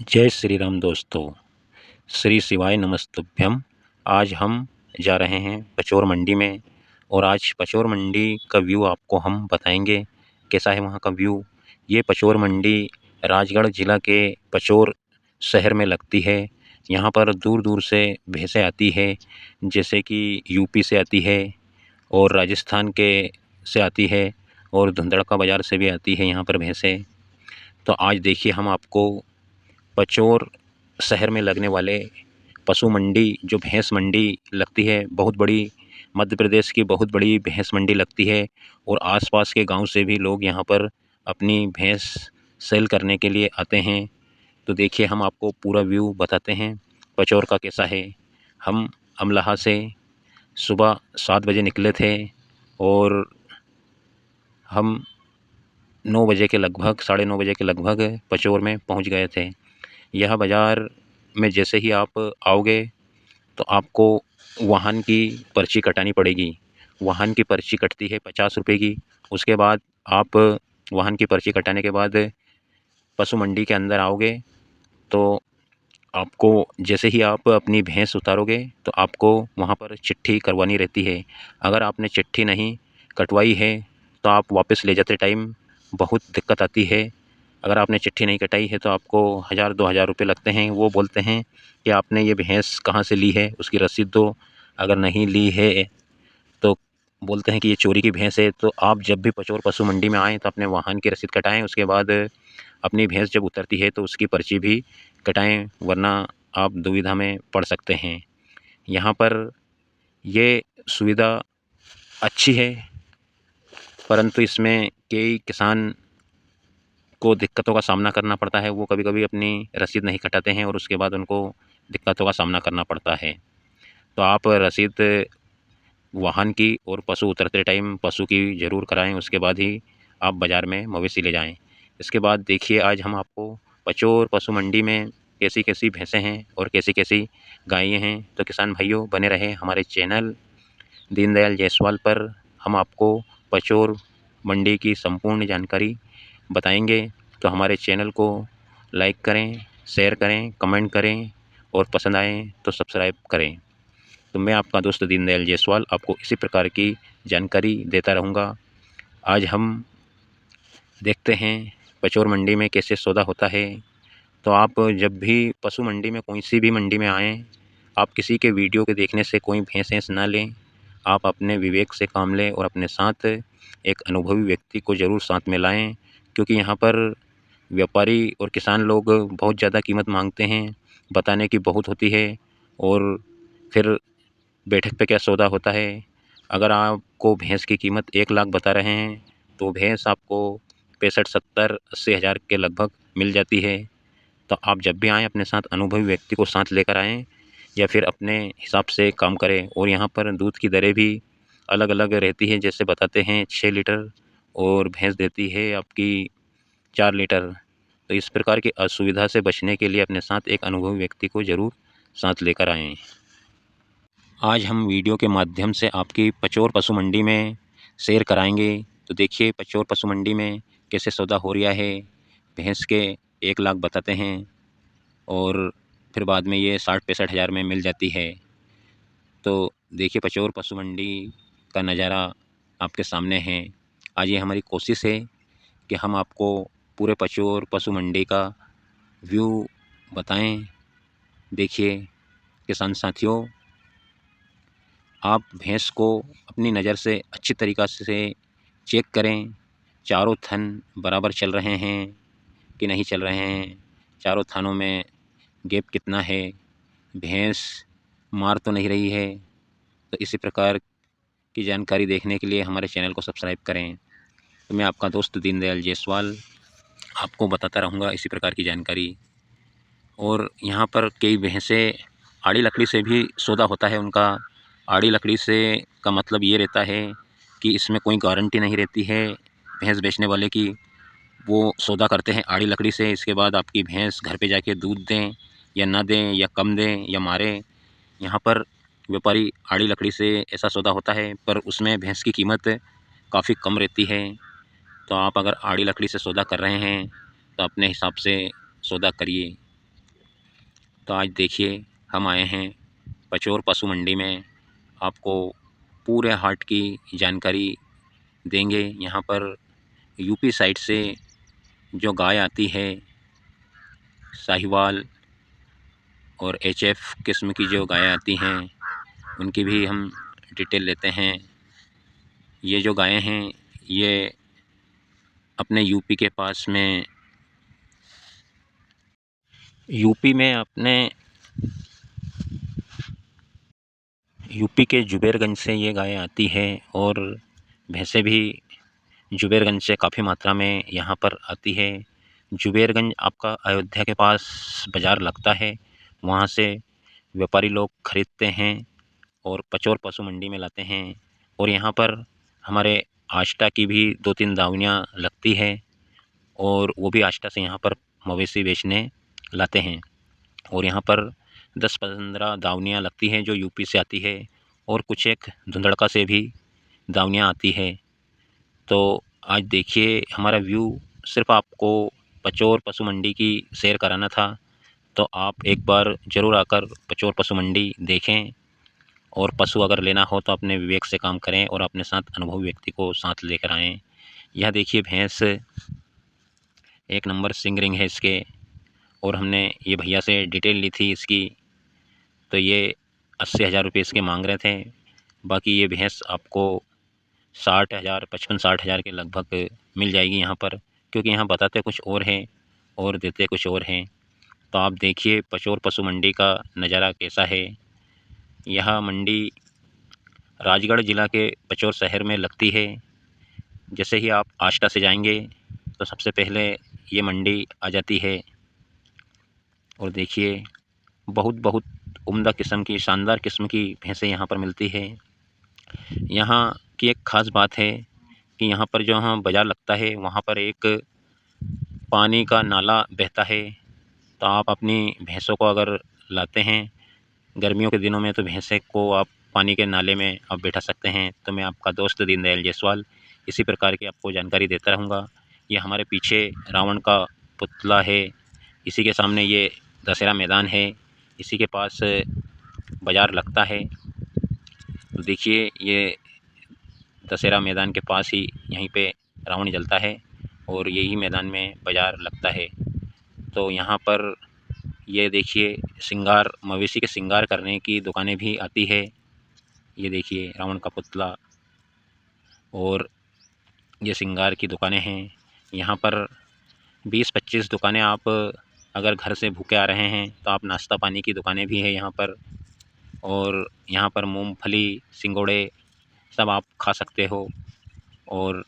जय श्री राम दोस्तों। श्री शिवाय नमस्तुभ्यम। आज हम जा रहे हैं पचोर मंडी में और आज पचोर मंडी का व्यू आपको हम बताएंगे कैसा है वहाँ का व्यू। ये पचोर मंडी राजगढ़ ज़िला के पचोर शहर में लगती है। यहाँ पर दूर दूर से भैंसें आती है, जैसे कि यूपी से आती है और राजस्थान के से आती है और धुंधड़का बाज़ार से भी आती है यहाँ पर भैंसें। तो आज देखिए हम आपको पचोर शहर में लगने वाले पशु मंडी, जो भैंस मंडी लगती है, बहुत बड़ी, मध्य प्रदेश की बहुत बड़ी भैंस मंडी लगती है और आसपास के गांव से भी लोग यहाँ पर अपनी भैंस सेल करने के लिए आते हैं। तो देखिए हम आपको पूरा व्यू बताते हैं पचोर का कैसा है। हम अमलाहा से सुबह 7 बजे निकले थे और हम 9 बजे के लगभग, 9:30 बजे के लगभग पचोर में पहुँच गए थे। यह बाज़ार में जैसे ही आप आओगे तो आपको वाहन की पर्ची कटानी पड़ेगी। वाहन की पर्ची कटती है 50 रुपये की। उसके बाद आप वाहन की पर्ची कटाने के बाद पशु मंडी के अंदर आओगे तो आपको जैसे ही आप अपनी भैंस उतारोगे तो आपको वहाँ पर चिट्ठी करवानी रहती है। अगर आपने चिट्ठी नहीं कटवाई है तो आप वापस ले जाते टाइम बहुत दिक्कत आती है। अगर आपने चिट्ठी नहीं कटाई है तो आपको 1000-2000 रुपये लगते हैं। वो बोलते हैं कि आपने ये भैंस कहाँ से ली है, उसकी रसीद दो। अगर नहीं ली है तो बोलते हैं कि ये चोरी की भैंस है। तो आप जब भी पचोर पशु मंडी में आएँ तो अपने वाहन की रसीद कटाएँ। उसके बाद अपनी भैंस जब उतरती है तो उसकी पर्ची भी कटाएँ, वरना आप दुविधा में पड़ सकते हैं। यहाँ पर ये सुविधा अच्छी है, परंतु इसमें कई किसान को दिक्कतों का सामना करना पड़ता है। वो कभी-कभी अपनी रसीद नहीं कटाते हैं और उसके बाद उनको दिक्कतों का सामना करना पड़ता है। तो आप रसीद वाहन की और पशु उतरते टाइम पशु की ज़रूर कराएँ, उसके बाद ही आप बाज़ार में मवेशी ले जाएँ। इसके बाद देखिए आज हम आपको पचोर पशु मंडी में कैसी-कैसी भैंसें हैं और कैसी-कैसी गायें हैं। तो किसान भाइयों बने रहें हमारे चैनल दीनदयाल जायसवाल पर। हम आपको पचोर मंडी की संपूर्ण जानकारी बताएंगे। तो हमारे चैनल को लाइक करें, शेयर करें, कमेंट करें और पसंद आए तो सब्सक्राइब करें। तो मैं आपका दोस्त दीनदयाल जायसवाल आपको इसी प्रकार की जानकारी देता रहूँगा। आज हम देखते हैं पचोर मंडी में कैसे सौदा होता है। तो आप जब भी पशु मंडी में, कोई सी भी मंडी में आएँ, आप किसी के वीडियो के देखने से कोई भैंस ना लें। आप अपने विवेक से काम लें और अपने साथ एक अनुभवी व्यक्ति को ज़रूर साथ में लाएँ, क्योंकि यहाँ पर व्यापारी और किसान लोग बहुत ज़्यादा कीमत मांगते हैं, बताने की बहुत होती है और फिर बैठक पे क्या सौदा होता है। अगर आपको भैंस की कीमत 1 लाख बता रहे हैं तो भैंस आपको 65, 70, 80 हज़ार के लगभग मिल जाती है। तो आप जब भी आएँ अपने साथ अनुभवी व्यक्ति को साथ लेकर आएँ या फिर अपने हिसाब से काम करें। और यहाँ पर दूध की दरें भी अलग-अलग रहती है, जैसे बताते हैं 6 लीटर और भैंस देती है आपकी 4 लीटर। तो इस प्रकार की असुविधा से बचने के लिए अपने साथ एक अनुभवी व्यक्ति को ज़रूर साथ लेकर आएँ। आज हम वीडियो के माध्यम से आपकी पचोर पशु मंडी में सैर कराएंगे। तो देखिए पचोर पशु मंडी में कैसे सौदा हो रहा है। भैंस के 1 लाख बताते हैं और फिर बाद में ये 60-65 हज़ार में मिल जाती है। तो देखिए पचोर पशु मंडी का नज़ारा आपके सामने है। आज ये हमारी कोशिश है कि हम आपको पूरे पचोर पशु मंडी का व्यू बताएं। देखिए किसान साथियों, आप भैंस को अपनी नज़र से अच्छी तरीक़ा से चेक करें। चारों थन बराबर चल रहे हैं कि नहीं चल रहे हैं, चारों थनों में गैप कितना है, भैंस मार तो नहीं रही है। तो इसी प्रकार की जानकारी देखने के लिए हमारे चैनल को सब्सक्राइब करें। तो मैं आपका दोस्त दीनदयाल जायसवाल आपको बताता रहूँगा इसी प्रकार की जानकारी। और यहाँ पर कई भैंसें आड़ी लकड़ी से भी सौदा होता है उनका। आड़ी लकड़ी से का मतलब ये रहता है कि इसमें कोई गारंटी नहीं रहती है भैंस बेचने वाले की। वो सौदा करते हैं आड़ी लकड़ी से। इसके बाद आपकी भैंस घर पे जाके दूध दें या ना दें या कम दें या मारें, यहाँ पर व्यापारी आड़ी लकड़ी से ऐसा सौदा होता है, पर उसमें भैंस की कीमत काफ़ी कम रहती है। तो आप अगर आड़ी लकड़ी से सौदा कर रहे हैं तो अपने हिसाब से सौदा करिए। तो आज देखिए हम आए हैं पचोर पशु मंडी में, आपको पूरे हाट की जानकारी देंगे। यहाँ पर यूपी साइड से जो गाय आती है, साहिवाल और एचएफ किस्म की जो गायें आती हैं, उनकी भी हम डिटेल लेते हैं। ये जो गायें हैं ये अपने यूपी के पास में अपने यूपी के जुबेरगंज से ये गायें आती है और भैंसें भी जुबेरगंज से काफ़ी मात्रा में यहाँ पर आती है। जुबेरगंज आपका अयोध्या के पास बाज़ार लगता है, वहाँ से व्यापारी लोग खरीदते हैं और पचोर पशु मंडी में लाते हैं। और यहाँ पर हमारे आष्टा की भी 2-3 दावनियाँ लगती है और वो भी आष्टा से यहाँ पर मवेशी बेचने लाते हैं। और यहाँ पर 10-15 दावनियाँ लगती हैं जो यूपी से आती है और कुछ एक धुंधड़का से भी दावनियाँ आती है। तो आज देखिए हमारा व्यू सिर्फ आपको पचोर पशु मंडी की सैर कराना था, तो आप एक बार ज़रूर आकर पचोर पशु मंडी देखें और पशु अगर लेना हो तो अपने विवेक से काम करें और अपने साथ अनुभवी व्यक्ति को साथ लेकर आएँ। यह देखिए भैंस एक नंबर सिंग रिंग है इसके, और हमने ये भैया से डिटेल ली थी इसकी, तो ये 80,000 रुपये इसके मांग रहे थे। बाकी ये भैंस आपको 60,000 55-60,000 के लगभग मिल जाएगी यहाँ पर, क्योंकि यहाँ बताते कुछ और हैं और देते कुछ और हैं। तो आप देखिए पचोर पशु मंडी का नज़ारा कैसा है। यह मंडी राजगढ़ ज़िला के पचोर शहर में लगती है। जैसे ही आप आष्टा से जाएंगे तो सबसे पहले ये मंडी आ जाती है। और देखिए बहुत बहुत उम्दा किस्म की, शानदार किस्म की भैंसें यहाँ पर मिलती है। यहाँ की एक ख़ास बात है कि यहाँ पर जो बाज़ार लगता है वहाँ पर एक पानी का नाला बहता है। तो आप अपनी भैंसों को अगर लाते हैं गर्मियों के दिनों में तो भैंसे को आप पानी के नाले में आप बैठा सकते हैं। तो मैं आपका दोस्त दीनदयाल जायसवाल इसी प्रकार की आपको जानकारी देता रहूँगा। ये हमारे पीछे रावण का पुतला है, इसी के सामने ये दशहरा मैदान है, इसी के पास बाज़ार लगता है। तो देखिए ये दशहरा मैदान के पास ही यहीं पे रावण जलता है और यही मैदान में बाज़ार लगता है। तो यहाँ पर ये देखिए श्रृंगार, मवेशी के श्रृंगार करने की दुकानें भी आती है। ये देखिए रावण का पुतला और ये श्रृंगार की दुकानें हैं। यहाँ पर 20-25 दुकानें, आप अगर घर से भूखे आ रहे हैं तो आप नाश्ता पानी की दुकानें भी हैं यहाँ पर। और यहाँ पर मूंगफली, सिंगोड़े सब आप खा सकते हो। और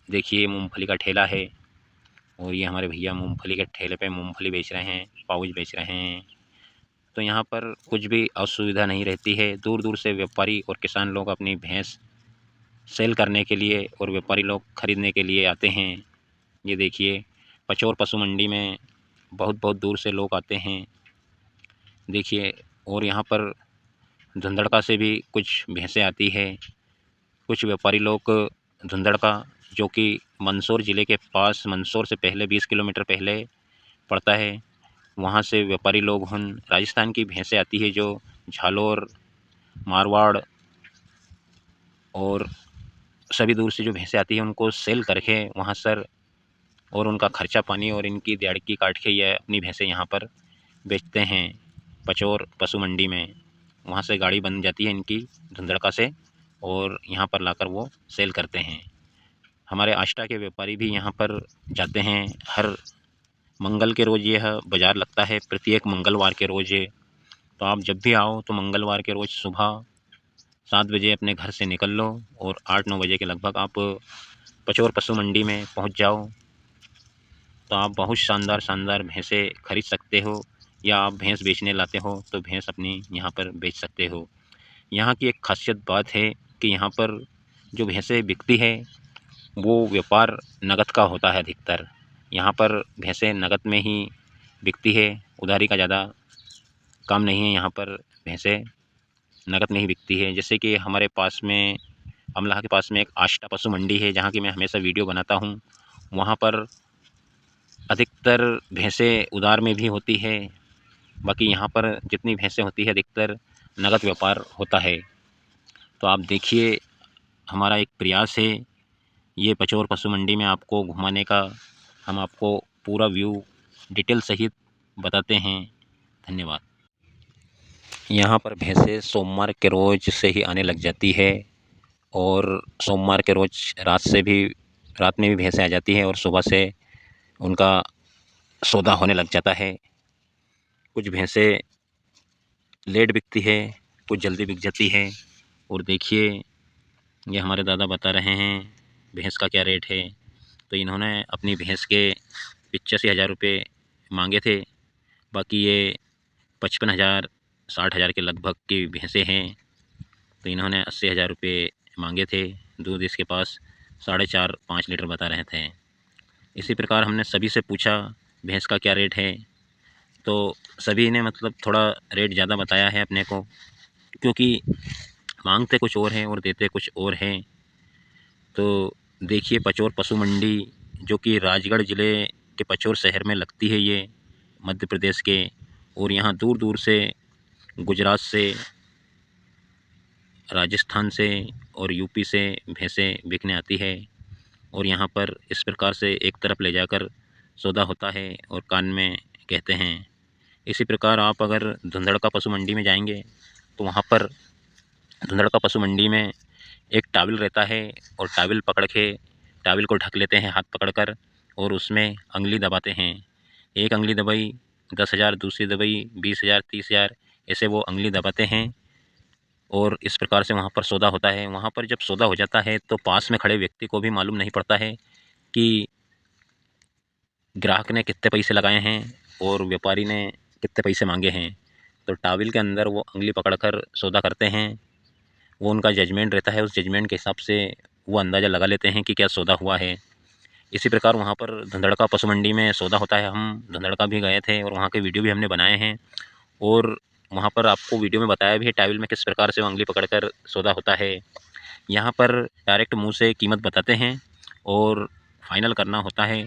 देखिए मूंगफली का ठेला है और ये हमारे भैया मूंगफली के ठेले पे मूंगफली बेच रहे हैं, पाउच बेच रहे हैं। तो यहाँ पर कुछ भी असुविधा नहीं रहती है। दूर दूर से व्यापारी और किसान लोग अपनी भैंस सेल करने के लिए और व्यापारी लोग खरीदने के लिए आते हैं। ये देखिए पचोर पशु मंडी में बहुत बहुत दूर से लोग आते हैं। देखिए और यहाँ पर धुंधड़का से भी कुछ भैंसें आती है। कुछ व्यापारी लोग धुंधड़का, जो कि मंदसौर ज़िले के पास, मंदसौर से पहले 20 किलोमीटर पहले पड़ता है, वहाँ से व्यापारी लोग राजस्थान की भैंसें आती है जो झालोर, मारवाड़ और सभी दूर से जो भैंसें आती हैं उनको सेल करके वहाँ सर और उनका खर्चा पानी और इनकी दिहाड़ी काट के ये अपनी भैंसें यहाँ पर बेचते हैं पचोर पशु मंडी में। वहाँ से गाड़ी बन जाती है इनकी धुंधड़का से और यहाँ पर लाकर वो सेल करते हैं। हमारे आष्टा के व्यापारी भी यहाँ पर जाते हैं। हर मंगल के रोज़ यह बाज़ार लगता है, प्रत्येक मंगलवार के रोज़। तो आप जब भी आओ तो मंगलवार के रोज़ सुबह 7 बजे अपने घर से निकल लो और 8-9 बजे के लगभग आप पचोर पशु मंडी में पहुँच जाओ। तो आप बहुत शानदार शानदार भैंसें खरीद सकते हो, या आप भैंस बेचने लाते हो तो भैंस अपनी यहाँ पर बेच सकते हो। यहाँ की एक खासियत बात है कि यहाँ पर जो भैंसें बिकती है वो व्यापार नकद का होता है अधिकतर। यहाँ पर भैंसें नकद में ही बिकती है, उधारी का ज़्यादा काम नहीं है। यहाँ पर भैंसें नकद में ही बिकती है। जैसे कि हमारे पास में अमलाह के पास में एक आष्टा पशु मंडी है जहाँ की मैं हमेशा वीडियो बनाता हूँ। वहाँ पर अधिकतर भैंसें उधार में भी होती है बाकी यहाँ पर जितनी भैंसें होती है अधिकतर नगद व्यापार होता है। तो आप देखिए, हमारा एक प्रयास है ये पचौर पशु मंडी में आपको घुमाने का। हम आपको पूरा व्यू डिटेल सहित बताते हैं। धन्यवाद। यहाँ पर भैंसें सोमवार के रोज़ से ही आने लग जाती है और सोमवार के रोज़ रात में भी भैंसें आ जाती हैं और सुबह से उनका सौदा होने लग जाता है। कुछ भैंसें लेट बिकती है, कुछ जल्दी बिक जाती है। और देखिए, ये हमारे दादा बता रहे हैं भैंस का क्या रेट है। तो इन्होंने अपनी भैंस के 85,000 रुपये मांगे थे। बाकी ये 55,000 60,000 के लगभग की भैंसें हैं। तो इन्होंने 80,000 रुपये मांगे थे। दूध इसके पास 4.5-5 लीटर बता रहे थे। इसी प्रकार हमने सभी से पूछा भैंस का क्या रेट है, तो सभी ने मतलब थोड़ा रेट ज़्यादा बताया है अपने को, क्योंकि मांगते कुछ और हैं और देते कुछ और हैं। तो देखिए, पचौर पशु मंडी जो कि राजगढ़ ज़िले के पचौर शहर में लगती है, ये मध्य प्रदेश के। और यहाँ दूर दूर से, गुजरात से, राजस्थान से और यूपी से भैंसें बिकने आती है। और यहाँ पर इस प्रकार से एक तरफ ले जाकर सौदा होता है और कान में कहते हैं। इसी प्रकार आप अगर धुंधड़का पशु मंडी में जाएंगे तो वहाँ पर धुंधड़का पशु मंडी में एक टाविल रहता है और टाविल को ढक लेते हैं हाथ पकड़कर और उसमें अंगुली दबाते हैं। एक अंगुली दबाई 10,000, दूसरी दबाई 20,000, 30,000, ऐसे वो अंगुली दबाते हैं और इस प्रकार से वहाँ पर सौदा होता है। वहाँ पर जब सौदा हो जाता है तो पास में खड़े व्यक्ति को भी मालूम नहीं पड़ता है कि ग्राहक ने कितने पैसे लगाए हैं और व्यापारी ने कितने पैसे मांगे हैं। तो टाविल के अंदर वो अंगुली पकड़कर सौदा करते हैं। वो उनका जजमेंट रहता है, उस जजमेंट के हिसाब से वो अंदाज़ा लगा लेते हैं कि क्या सौदा हुआ है। इसी प्रकार वहाँ पर धुंधड़का पशु मंडी में सौदा होता है। हम धुंधड़का भी गए थे और वहाँ के वीडियो भी हमने बनाए हैं और वहाँ पर आपको वीडियो में बताया भी है टाविल में किस प्रकार से वो अंगुली पकड़कर सौदा होता है। यहाँ पर डायरेक्ट मुँह से कीमत बताते हैं और फाइनल करना होता है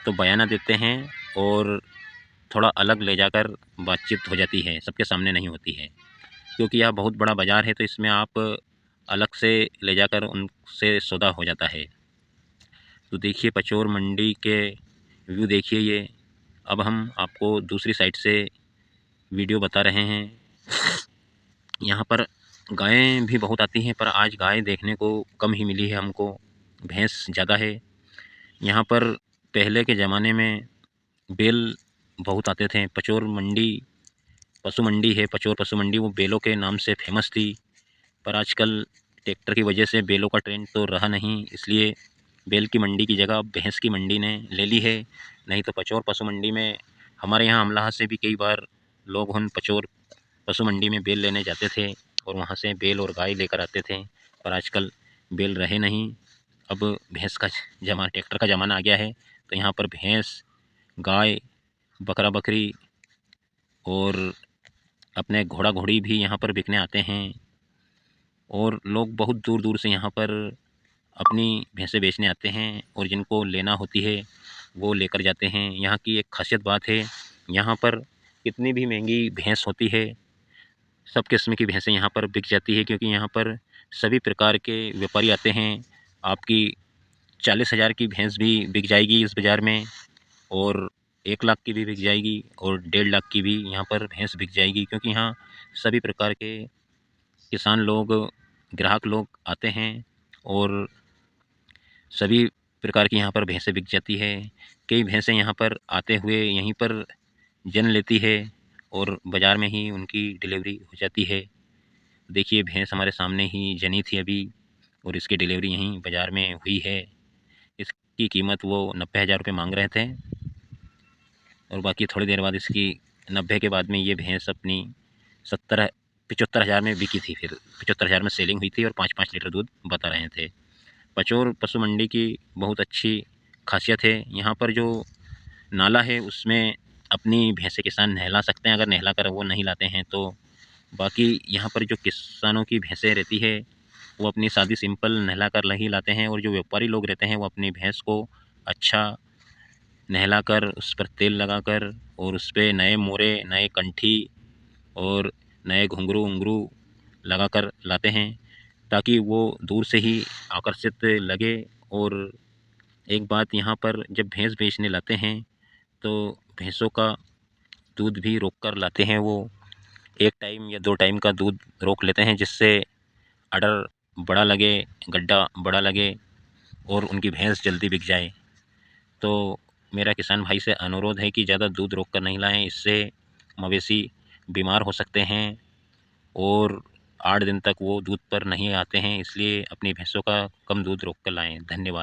तो बयाना देते हैं और थोड़ा अलग ले जाकर बातचीत हो जाती है, सबके सामने नहीं होती है। क्योंकि यह बहुत बड़ा बाज़ार है तो इसमें आप अलग से ले जाकर उनसे सौदा हो जाता है। तो देखिए, पचौर मंडी के व्यू देखिए ये। अब हम आपको दूसरी साइड से वीडियो बता रहे हैं। यहाँ पर गायें भी बहुत आती हैं पर आज गाय देखने को कम ही मिली है हमको, भैंस ज़्यादा है। यहाँ पर पहले के ज़माने में बैल बहुत आते थे। पचौर मंडी पशु मंडी है, पचौर पशु मंडी, वो बैलों के नाम से फेमस थी। पर आजकल ट्रैक्टर की वजह से बैलों का ट्रेंड तो रहा नहीं, इसलिए बैल की मंडी की जगह भैंस की मंडी ने ले ली है। नहीं तो पचौर पशु मंडी में हमारे यहाँ अमलाहा से भी कई बार लोग उन पचौर पशु मंडी में बैल लेने जाते थे और वहाँ से बैल और गाय लेकर आते थे। पर आजकल बैल रहे नहीं, अब भैंस का ट्रैक्टर का ज़माना आ गया है। तो यहाँ पर भैंस, गाय, बकरा बकरी और अपने घोड़ा घोड़ी भी यहाँ पर बिकने आते हैं। और लोग बहुत दूर दूर से यहाँ पर अपनी भैंसें बेचने आते हैं और जिनको लेना होती है वो लेकर जाते हैं। यहाँ की एक खासियत बात है, यहाँ पर कितनी भी महंगी भैंस होती है, सब किस्म की भैंसें यहाँ पर बिक जाती है। क्योंकि यहाँ पर सभी प्रकार के व्यापारी आते हैं। आपकी 40,000 की भैंस भी बिक जाएगी इस बाज़ार में और 1 लाख की भी बिक जाएगी और 1.5 लाख की भी यहाँ पर भैंस बिक जाएगी। क्योंकि यहाँ सभी प्रकार के किसान लोग, ग्राहक लोग आते हैं और सभी प्रकार की यहाँ पर भैंसें बिक जाती है। कई भैंसें यहाँ पर आते हुए यहीं पर जन्म लेती है और बाज़ार में ही उनकी डिलीवरी हो जाती है। देखिए, भैंस हमारे सामने ही जनी थी अभी और इसकी डिलीवरी यहीं बाज़ार में हुई है। इसकी कीमत वो 90,000 रुपये मांग रहे थे और बाकी थोड़ी देर बाद इसकी 90 के बाद में ये भैंस अपनी 75,000 में बिकी थी। फिर 75,000 में सेलिंग हुई थी और 5-5 लीटर दूध बता रहे थे। पचौर पशु मंडी की बहुत अच्छी खासियत है, यहाँ पर जो नाला है उसमें अपनी भैंसें किसान नहला सकते हैं, अगर नहला कर वो नहीं लाते हैं तो। बाकी यहाँ पर जो किसानों की भैंसें रहती है वो अपनी सादी सिंपल नहला कर नहीं लाते हैं और जो व्यापारी लोग रहते हैं वो अपनी भैंस को अच्छा नहलाकर उस पर तेल लगाकर और उस पे नए मोरे, नए कंठी और नए घुंघरू लगाकर लाते हैं, ताकि वो दूर से ही आकर्षित लगे। और एक बात यहाँ पर, जब भैंस बेचने लाते हैं तो भैंसों का दूध भी रोक कर लाते हैं। वो 1 टाइम या 2 टाइम का दूध रोक लेते हैं, जिससे अडर बड़ा लगे, गड्ढा बड़ा लगे और उनकी भैंस जल्दी बिक जाए। तो मेरा किसान भाई से अनुरोध है कि ज़्यादा दूध रोक कर नहीं लाएँ, इससे मवेशी बीमार हो सकते हैं और 8 दिन तक वो दूध पर नहीं आते हैं। इसलिए अपनी भैंसों का कम दूध रोक कर लाएँ। धन्यवाद।